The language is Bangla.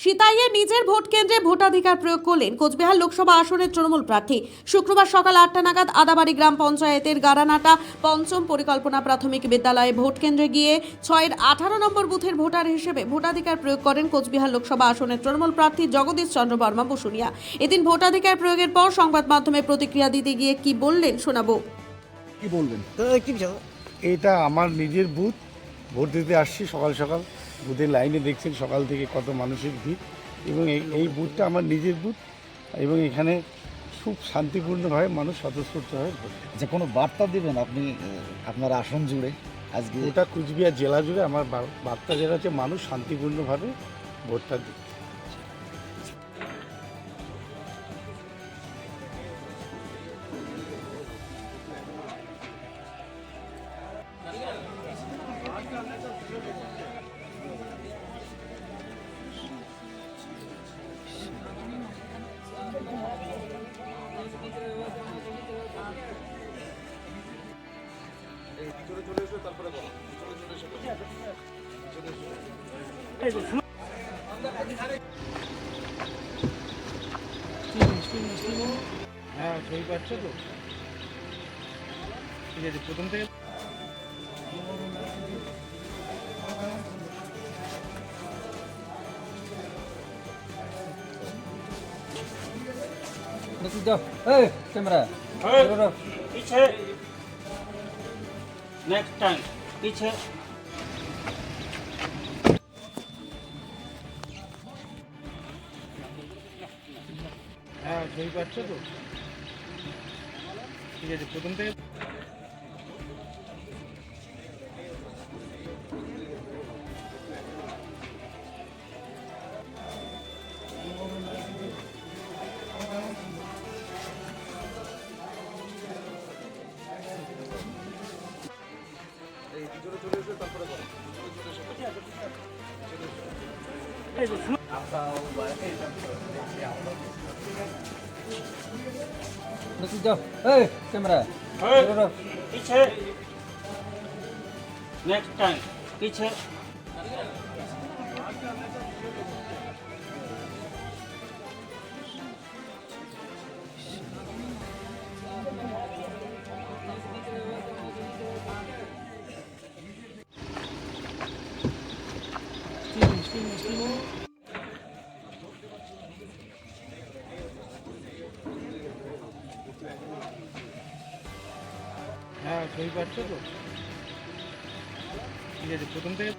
সিতাইয়ে নিজের ভোট কেন্দ্রে ভোটাধিকার প্রয়োগ করলেন কোচবিহার লোকসভা আসনের তৃণমূল প্রার্থী। শুক্রবার সকাল 8টা নাগাদ আদাবাড়ি গ্রাম পঞ্চায়েতের গারানাটা পঞ্চম পরিকল্পনা প্রাথমিক বিদ্যালয়ে ভোট কেন্দ্রে গিয়ে 6-এর 18 নম্বর বুথের ভোটার হিসেবে ভোটাধিকার প্রয়োগ করেন কোচবিহার লোকসভা আসনের তৃণমূল প্রার্থী জগদীশ চন্দ্র বর্মা বসুনিয়া। এদিন ভোটাধিকার প্রয়োগের পর সংবাদ মাধ্যমে প্রতিক্রিয়া দিতে গিয়ে কি বললেন শোনাবো। কি বলবেন? এটা আমার নিজের বুথ, ভোট দিতে আসছি সকাল সকাল। বুথের লাইনে দেখছেন সকাল থেকে কত মানুষের ভিড়, এবং এই বুথটা আমার নিজের বুথ, এবং এখানে খুব শান্তিপূর্ণভাবে মানুষ স্বতঃস্ফূর্তভাবে ভোট দেয়। যে কোনো বার্তা দেবেন আপনি আপনার আসন জুড়ে আজকে? গোটা কুচবিহার জেলা জুড়ে আমার বার্তা যেটা হচ্ছে মানুষ শান্তিপূর্ণভাবে ভোটটা দিচ্ছে। হ্যাঁ, ছবি পাচ্ছ তো? ঠিক আছে, প্রথম থেকে कैमरा पीछे नेक्स्ट टाइम पीछे হ্যাঁ, ছবি পাচ্ছ তো? ঠিক আছে, প্রথম থেকে कैमरा पीछे नेक्स्ट टाइम पीछे হ্যাঁ, ছবি পাচ্ছ তো? ঠিক আছে, প্রথম থেকে